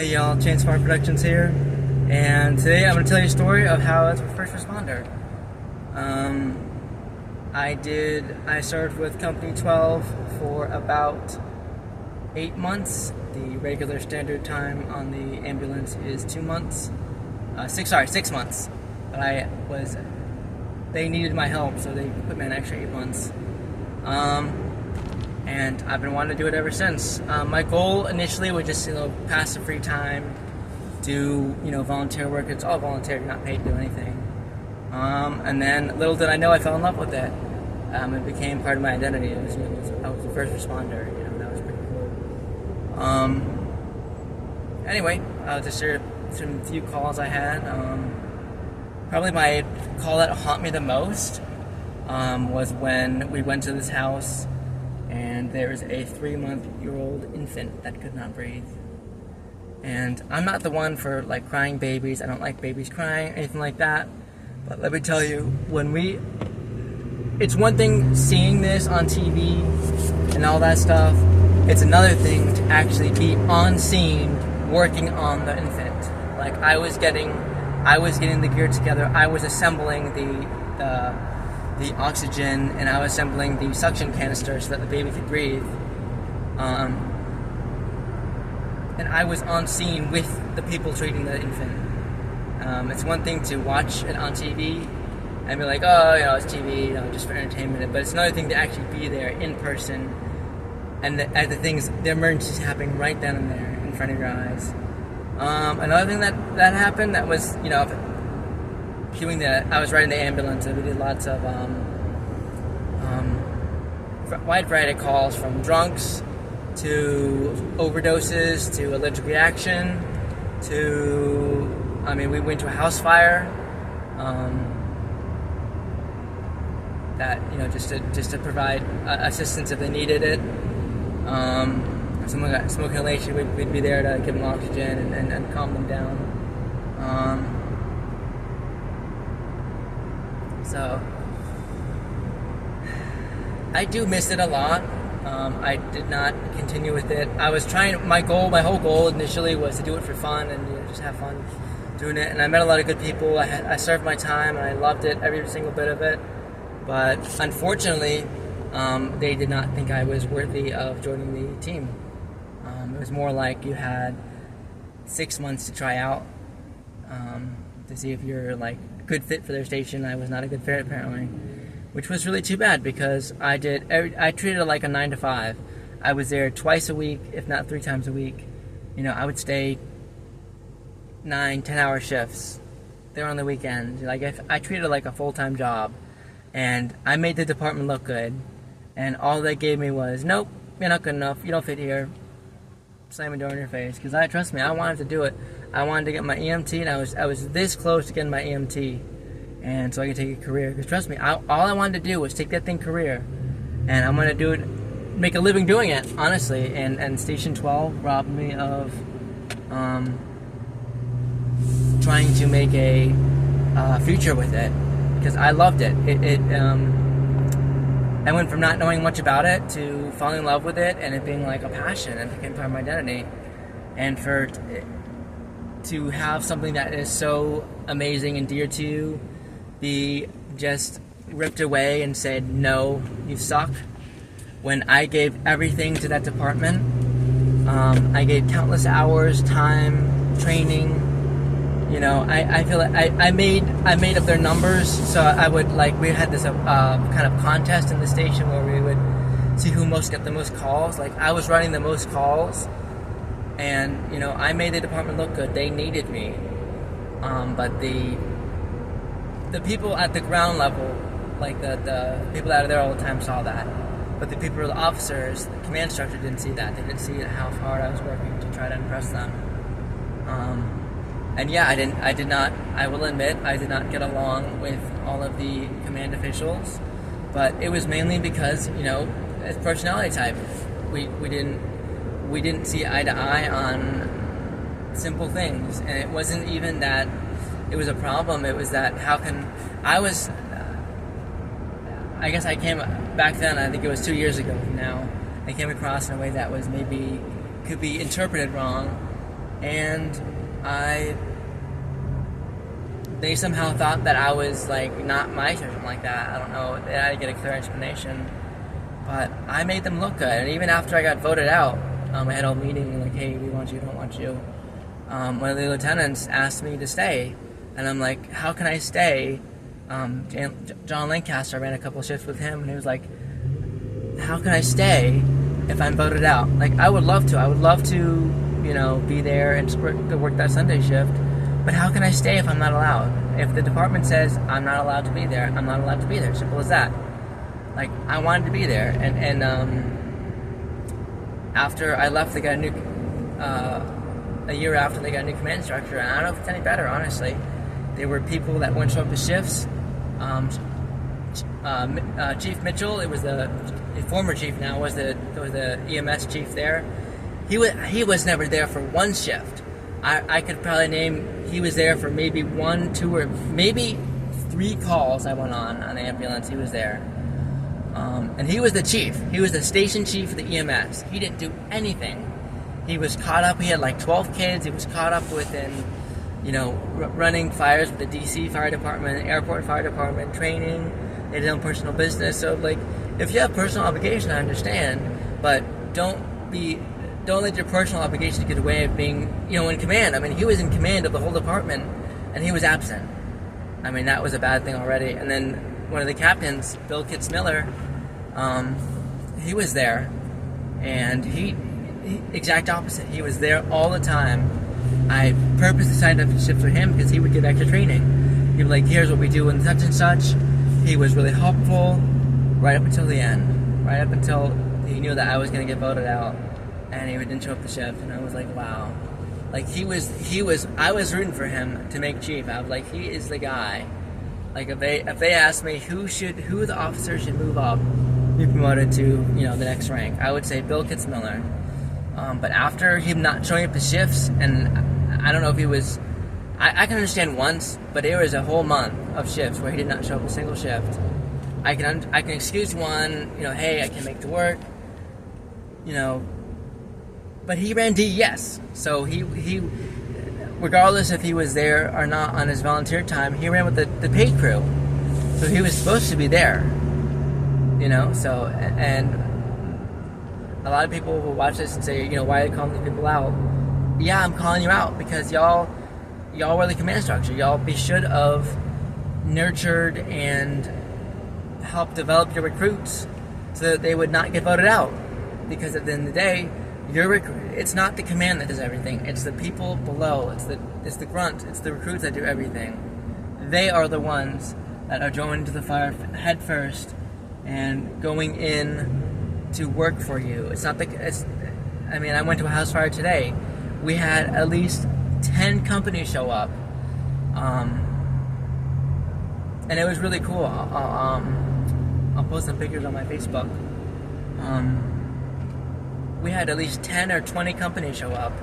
Hey y'all, Chainspark Productions here, and today I'm going to tell you a story of how I was a first responder. I served with Company 12 for about 8 months. The regular standard time on the ambulance is 2 months. 6 months. But they needed my help, so they put me an extra 8 months. And I've been wanting to do it ever since. My goal initially was just, pass the free time, do, volunteer work. It's all volunteer, you're not paid to do anything. And then little did I know I fell in love with it. It became part of my identity. I was a first responder, that was pretty cool. Anyway, I'll just share some few calls I had. Probably my call that haunt me the most was when we went to this house and there was a 3-month-old infant that could not breathe. And I'm not the one for crying babies. I don't like babies crying, anything like that. But let me tell you, it's one thing seeing this on TV and all that stuff. It's another thing to actually be on scene working on the infant. I was getting the gear together. I was assembling the oxygen, and I was assembling the suction canister so that the baby could breathe. And I was on scene with the people treating the infant. It's one thing to watch it on TV and be like, oh, it's TV, just for entertainment. But it's another thing to actually be there in person, and the emergencies happening right then and there in front of your eyes. Another thing that happened that was, I was riding the ambulance, and we did lots of wide variety of calls, from drunks to overdoses to allergic reaction to, we went to a house fire. That just to provide assistance if they needed it. Someone got smoking inhalation, we'd be there to give them oxygen and calm them down. So I do miss it a lot. I did not continue with it. I was trying. My whole goal initially was to do it for fun and just have fun doing it. And I met a lot of good people. I served my time and I loved it, every single bit of it. But unfortunately, they did not think I was worthy of joining the team. It was more like you had 6 months to try out to see if you're a good fit for their station. I was not a good fit apparently, which was really too bad because I treated it like a 9 to 5. I was there twice a week, if not 3 times a week. I would stay 9, 10-hour shifts. They were on the weekends. I treated it like a full-time job. And I made the department look good, and all they gave me was, nope, you're not good enough, you don't fit here, slam a door in your face. Because trust me, I wanted to do it. I wanted to get my EMT, and I was this close to getting my EMT, and so I could take a career. Because trust me, all I wanted to do was take that thing career, and I'm going to do it, make a living doing it, honestly. And Station 12 robbed me of trying to make a future with it. Because I loved it. I went from not knowing much about it to falling in love with it and it being like a passion, and it became part of my identity. And to have something that is so amazing and dear to you be just ripped away and said, no, you suck. When I gave everything to that department, I gave countless hours, time, training. I feel like I made up their numbers, so I would we had this kind of contest in the station where we would see who got the most calls. I was running the most calls, and I made the department look good. They needed me, but the people at the ground level, the people out of there all the time, saw that. But the people, the officers, the command structure didn't see that. They didn't see how hard I was working to try to impress them. And yeah, I will admit, I did not get along with all of the command officials, but it was mainly because, as personality type, we didn't see eye to eye on simple things, and it wasn't even that it was a problem, it was that I guess I came back then, I think it was 2 years ago now, I came across in a way that was maybe could be interpreted wrong. and they somehow thought that I was like not my shift or something like that. I don't know. I had to get a clear explanation, but I made them look good. And even after I got voted out, I had a meeting like, hey, we want you, don't want you. One of the lieutenants asked me to stay, and I'm like, how can I stay? John Lancaster, I ran a couple shifts with him, and he was like, how can I stay if I'm voted out? Like, I would love to, be there and work that Sunday shift, but how can I stay if I'm not allowed? If the department says I'm not allowed to be there, I'm not allowed to be there. Simple as that. Like, I wanted to be there, and after I left, they got a new, a year after, they got a new command structure, and I don't know if it's any better, honestly. There were people that wouldn't show up to shifts. Chief Mitchell, it was the former chief now, was the EMS chief there. He was never there for one shift. I could probably name, he was there for maybe 1, 2, or maybe 3 calls I went on the ambulance. He was there. And he was the chief. He was the station chief of the EMS. He didn't do anything. He was caught up. He had like 12 kids. He was caught up within, running fires with the DC Fire Department, Airport Fire Department, training. They did their own personal business. So, like, if you have personal obligation, I understand. But don't let your personal obligation get away of being, in command. I mean, he was in command of the whole department, and he was absent. I mean, that was a bad thing already. And then one of the captains, Bill Kitzmiller, he was there, and he exact opposite. He was there all the time. I purposely signed up to shift for him because he would give extra training. He'd be like, here's what we do in such and such. He was really helpful right up until the end. Right up until he knew that I was going to get voted out, and he didn't show up to shift, and I was like, wow. Like, I was rooting for him to make chief. I was like, he is the guy. Like, if they asked me who the officer should move up, be promoted to, the next rank, I would say Bill Kitzmiller. But after him not showing up to shifts, and I don't know if he was, I can understand once, but there was a whole month of shifts where he did not show up a single shift. I can excuse one, hey, I can make it work, but he ran DES, so he regardless if he was there or not on his volunteer time, he ran with the paid crew, so he was supposed to be there, so, and a lot of people will watch this and say, why are you calling these people out? Yeah, I'm calling you out because y'all were the command structure. Y'all should have nurtured and helped develop your recruits so that they would not get voted out. Because at the end of the day, it's not the command that does everything. It's the people below. It's the grunt. It's the recruits that do everything. They are the ones that are joining to the fire head first and going in to work for you. I went to a house fire today. We had at least 10 companies show up, and it was really cool. I'll post some pictures on my Facebook. We had at least 10 or 20 companies show up,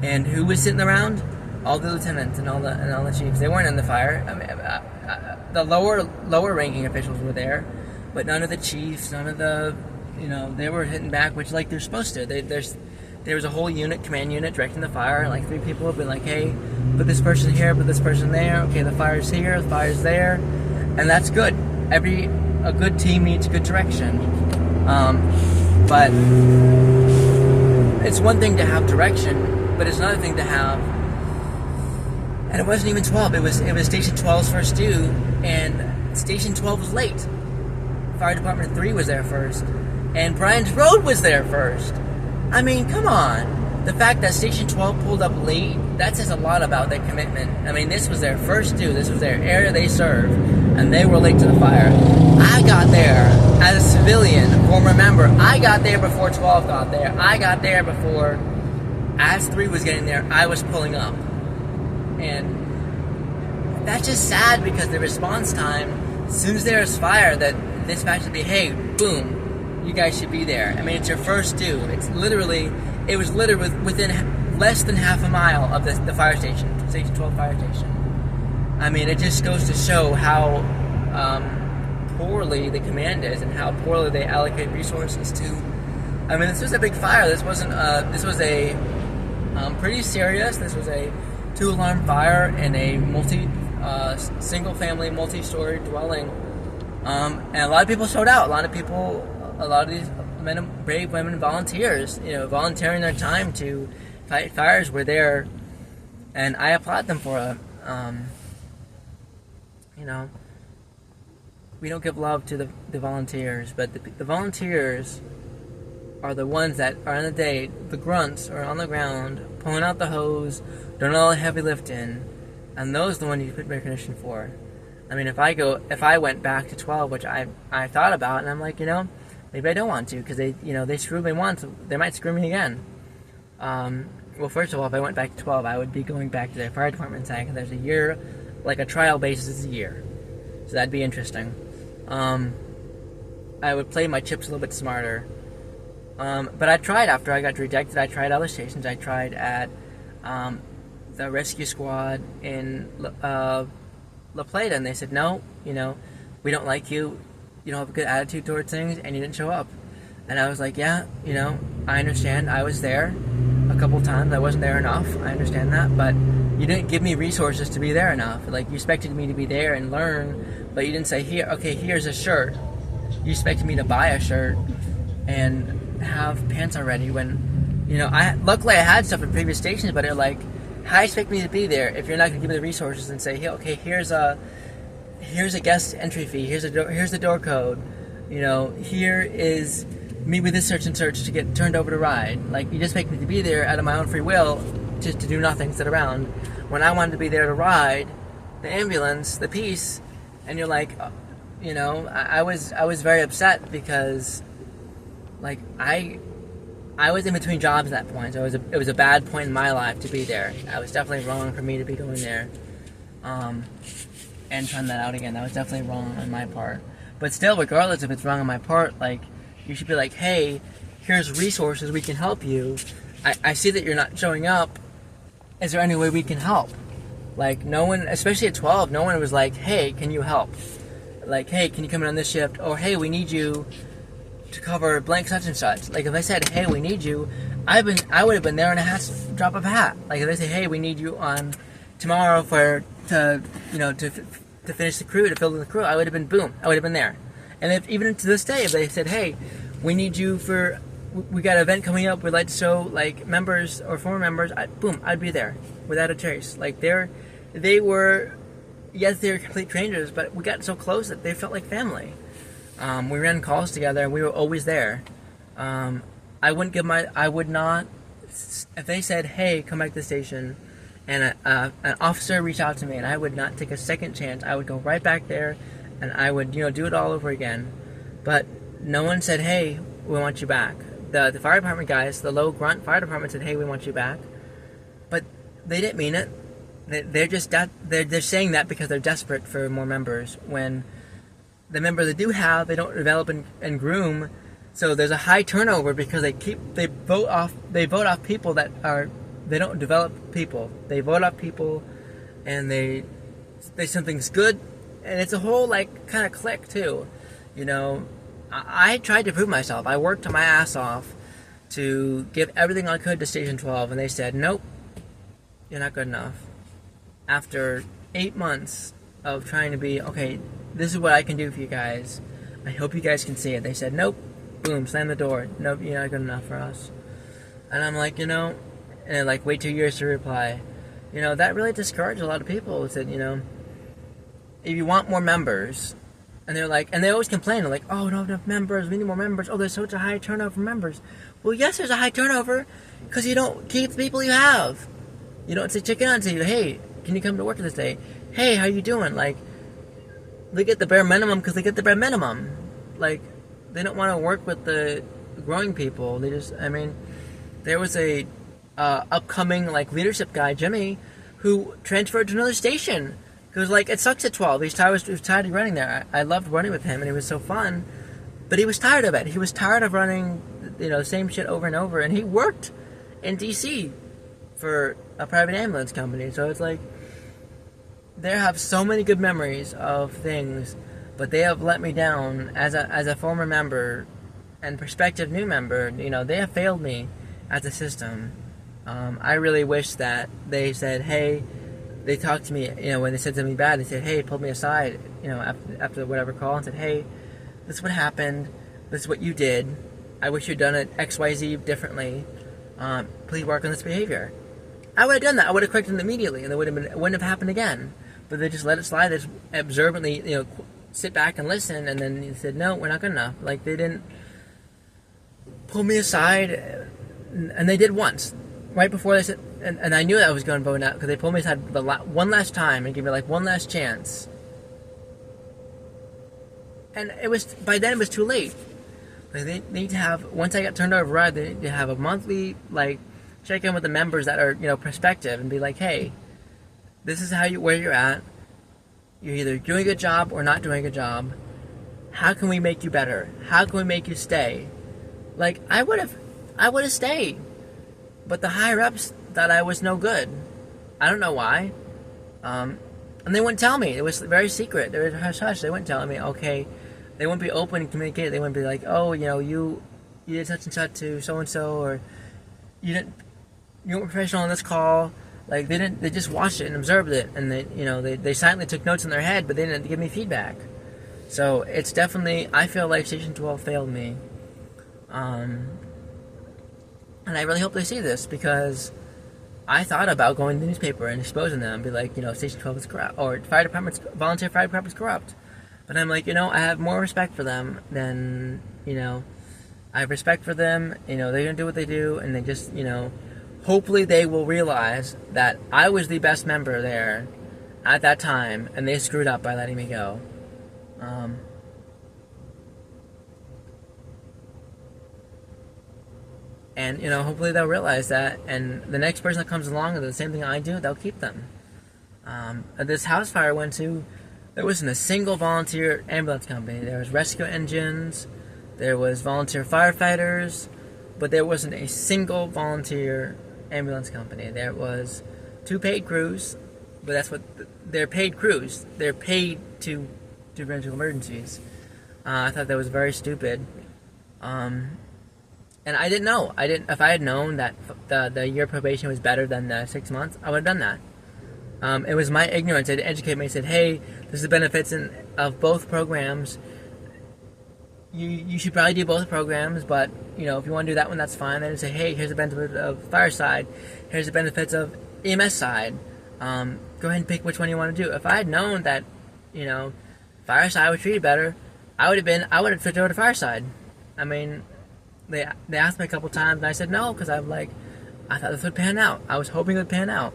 and who was sitting around? All the lieutenants and all the chiefs. They weren't in the fire. The lower ranking officials were there, but none of the chiefs, none of the they were hitting back, which like they're supposed to. There was a whole command unit directing the fire, and like 3 people have been like, hey, put this person here, put this person there. Okay, the fire's here, the fire's there, and that's good. A good team needs good direction. But it's one thing to have direction, but it's another thing to have. And it wasn't even 12. It was Station 12's first due, and Station 12 was late. Fire Department 3 was there first, and Bryan's Road was there first. I mean, come on. The fact that Station 12 pulled up late, that says a lot about their commitment. I mean, this was their first due. This was their area they served, and they were late to the fire. I got there as a civilian, former member. I got there before 12 got there. I got there before, as 3 was getting there, I was pulling up. And that's just sad because the response time, as soon as there's fire, that dispatch would be, hey, boom, you guys should be there. I mean, it's your first due. It was literally within less than half a mile of the fire station, Station 12 fire station. I mean, it just goes to show how poorly the command is and how poorly they allocate resources to. I mean, this was a big fire. This wasn't. This was a Pretty serious. This was a 2-alarm fire in a single-family, multi-story dwelling, and a lot of people showed out. A lot of these brave women volunteers, volunteering their time to fight fires, were there, and I applaud them for it. We don't give love to the volunteers, but the volunteers are the ones that are on the day. The grunts are on the ground, pulling out the hose, doing all the heavy lifting, and those are the ones you put recognition for. I mean, if I went back to 12, which I thought about, and I'm like, maybe I don't want to, because they screwed me once, they might screw me again. Well, first of all, if I went back to 12, I would be going back to the fire department side, because there's a year, like a trial basis is a year, so that'd be interesting. I would play my chips a little bit smarter. But I tried after I got rejected. I tried other stations. I tried at the rescue squad in La Plata, and they said, no, we don't like you. You don't have a good attitude towards things, and you didn't show up. And I was like, yeah, I understand. I was there a couple times. I wasn't there enough. I understand that, but you didn't give me resources to be there enough. Like, you expected me to be there and learn, but you didn't say, here's a shirt. You expected me to buy a shirt and have pants already when, luckily I had stuff in previous stations, but they're like, how do you expect me to be there if you're not going to give me the resources and say, hey, okay, here's a guest entry fee, here's the door code, here is me with this search and search to get turned over to ride. Like, you just expect me to be there out of my own free will just to do nothing, sit around, when I wanted to be there to ride the ambulance, the piece, and you're like, I was very upset because, like, I was in between jobs at that point, so it was a bad point in my life to be there. It was definitely wrong for me to be going there, and trying that out again. That was definitely wrong on my part. But still, regardless if it's wrong on my part, like, you should be like, hey, here's resources, we can help you. I see that you're not showing up. Is there any way we can help? Like, no one, especially at 12, no one was like, hey, can you help? Like, hey, can you come in on this shift? Or, hey, we need you to cover blank such and such. Like, if I said, hey, we need you, I would have been there in a drop of a hat. Like, if they say, hey, we need you on tomorrow to finish the crew, to fill in the crew, I would have been, boom, I would have been there. And even to this day, if they said, hey, we need you we got an event coming up, we'd like to show, like, members or former members, I'd be there without a trace. Like, they were, yes, they were complete strangers, but we got so close that they felt like family. We ran calls together, and we were always there. I would not, if they said, hey, come back to the station, and an officer reached out to me, and I would not take a second chance. I would go right back there, and I would, do it all over again. But no one said, hey, we want you back. The fire department guys, the low grunt fire department, said, hey, we want you back. But they didn't mean it. They're saying that because they're desperate for more members. When the members they do have, they don't develop and groom. So there's a high turnover because they vote off people they don't develop people. They vote off people, and they say something's good, and it's a whole, like, kind of clique too. I tried to prove myself. I worked my ass off to give everything I could to Station 12, and they said, nope, you're not good enough. After 8 months of trying to be, okay, this is what I can do for you guys. I hope you guys can see it. They said, nope, boom, slam the door. Nope, you're not good enough for us. And I'm like, and they're like, wait 2 years to reply. That really discouraged a lot of people. It said, if you want more members, and they're like, and they always complain, they're like, oh, we don't have enough members, we need more members, oh, there's such a high turnover for members. Well, yes, there's a high turnover, because you don't keep the people you have. You don't say, check in and say, hey, can you come to work this day? Hey, how you doing? Like, they get the bare minimum because they get the bare minimum. Like, they don't want to work with the growing people. They just, there was a upcoming, like, leadership guy, Jimmy, who transferred to another station. Because, like, it sucks at 12. He was tired of running there. I loved running with him, and it was so fun. But he was tired of it. He was tired of running, the same shit over and over. And he worked in D.C. for a private ambulance company. So it's like, they have so many good memories of things, but they have let me down as a former member and prospective new member. They have failed me as a system. I really wish that they said, hey, they talked to me, when they said something bad, they said, hey, pulled me aside, after whatever call and said, hey, this is what happened, this is what you did, I wish you'd done it XYZ differently, please work on this behavior. I would have done that. I would have corrected them immediately, and it wouldn't have happened again. But they just let it slide. They just observantly, sit back and listen, and then they said, no, we're not good enough. Like, they didn't pull me aside, and they did once. Right before they said, and I knew that I was going to vote out, because they pulled me aside one last time and gave me, one last chance. And by then it was too late. Like, they need to have, once I got turned over, they need to have a monthly, check in with the members that are, prospective, and be like, hey, this is where you're at. You're either doing a good job or not doing a good job. How can we make you better? How can we make you stay? I would have stayed. But the higher ups thought I was no good. I don't know why. And they wouldn't tell me. It was very secret. They were hush-hush. They wouldn't tell me, okay. They wouldn't be open and communicate. They wouldn't be like, oh, you did such and such to so-and-so, or you weren't professional on this call. They just watched it and observed it, and they silently took notes in their head, but they didn't give me feedback. So it's definitely, I feel like Station 12 failed me. And I really hope they see this, because I thought about going to the newspaper and exposing them and be like, Station 12 is corrupt, or volunteer fire department is corrupt. But I'm like, I have more respect for them than, I have respect for them, they're going to do what they do, and they just, hopefully they will realize that I was the best member there at that time, and they screwed up by letting me go. And, hopefully they'll realize that, and the next person that comes along and does the same thing I do, they'll keep them. This house fire I went to, there wasn't a single volunteer ambulance company. There was rescue engines, there was volunteer firefighters, but there wasn't a single volunteer ambulance company. There was 2 paid crews, but that's what they're paid crews. They're paid to do medical emergencies. I thought that was very stupid. And I didn't know. If I had known that the year probation was better than the 6 months, I would have done that. It was my ignorance. They had educated me and said, hey, this is the benefits of both programs. You should probably do both programs, but, if you want to do that one, that's fine. Then say, hey, here's the benefits of fireside. Here's the benefits of EMS side. Go ahead and pick which one you want to do. If I had known that, fireside was treated better, I would have switched over to fireside. I mean, they asked me a couple times, and I said no, because I thought this would pan out. I was hoping it would pan out.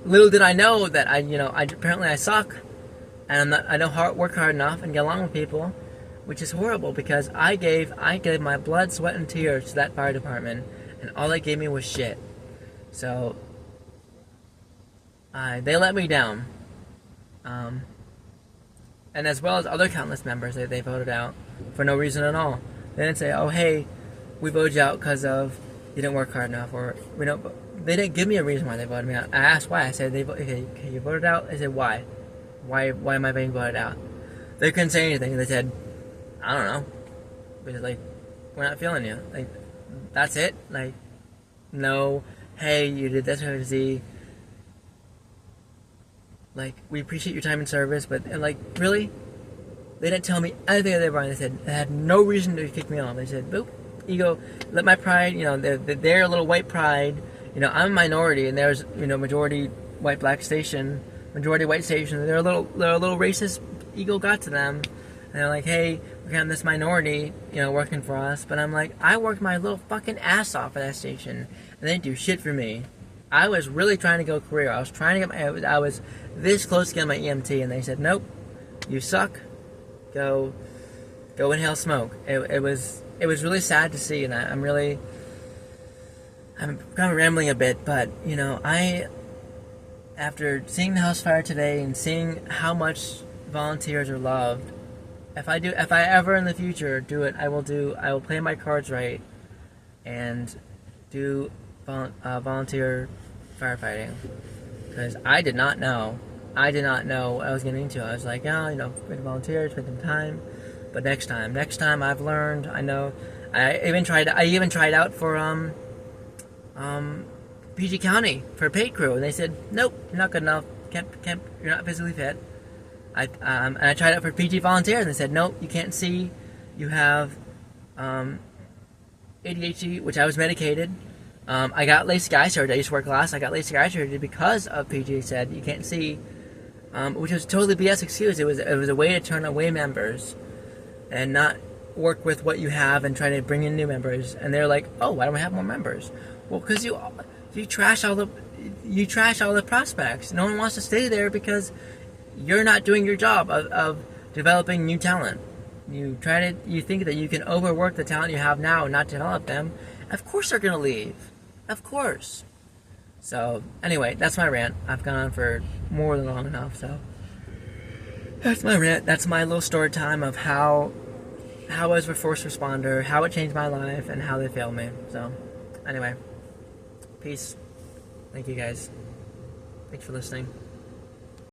Little did I know that apparently I suck, and I don't work hard enough and get along with people, which is horrible, because I gave my blood, sweat, and tears to that fire department, and all they gave me was shit. So they let me down, and as well as other countless members that they voted out for no reason at all. They didn't say, oh, hey, we voted you out because of you didn't work hard enough, or we don't. They didn't give me a reason why they voted me out. I asked why. I said, okay, you voted out? They said, why? Why am I being voted out? They couldn't say anything. They said, I don't know. Because, we're not feeling you. That's it? No, hey, you did this or Z. We appreciate your time and service, but, really? They didn't tell me anything that they were wrong. They said they had no reason to kick me off. They said, boop, ego, let my pride, their little white pride, I'm a minority, and there's, majority white black station, majority white station. They're a little racist. Ego got to them, and they're like, hey, we're getting this minority, working for us. But I'm like, I worked my little fucking ass off at that station, and they didn't do shit for me. I was really trying to go career. I was trying to get I was this close to getting my EMT, and they said, nope, you suck. Go inhale smoke. It was really sad to see, and I'm kind of rambling a bit, but after seeing the house fire today and seeing how much volunteers are loved, if I ever in the future do it, I will play my cards right and do volunteer firefighting, because I did not know what I was getting into. I was like, volunteer, spend some time. But next time I've learned. I know. I even tried out for PG County for a paid crew, and they said, nope, you're not good enough. Can't, you're not physically fit. And I tried out for PG Volunteer, and they said, nope, you can't see. You have ADHD, which I was medicated. I got LASIK eye surgery. I used to wear glasses. I got LASIK eye surgery because of PG said you can't see, which was totally BS excuse. It was a way to turn away members and not work with what you have and try to bring in new members. And they're like, oh, why don't we have more members? Well, because you trash all the prospects. No one wants to stay there because you're not doing your job of developing new talent. You think that you can overwork the talent you have now and not develop them. Of course they're gonna leave. Of course. So anyway, that's my rant. I've gone on for more than long enough. So that's my rant. That's my little story time of how I was a first responder, how it changed my life, and how they failed me. So anyway, peace. Thank you guys. Thanks for listening.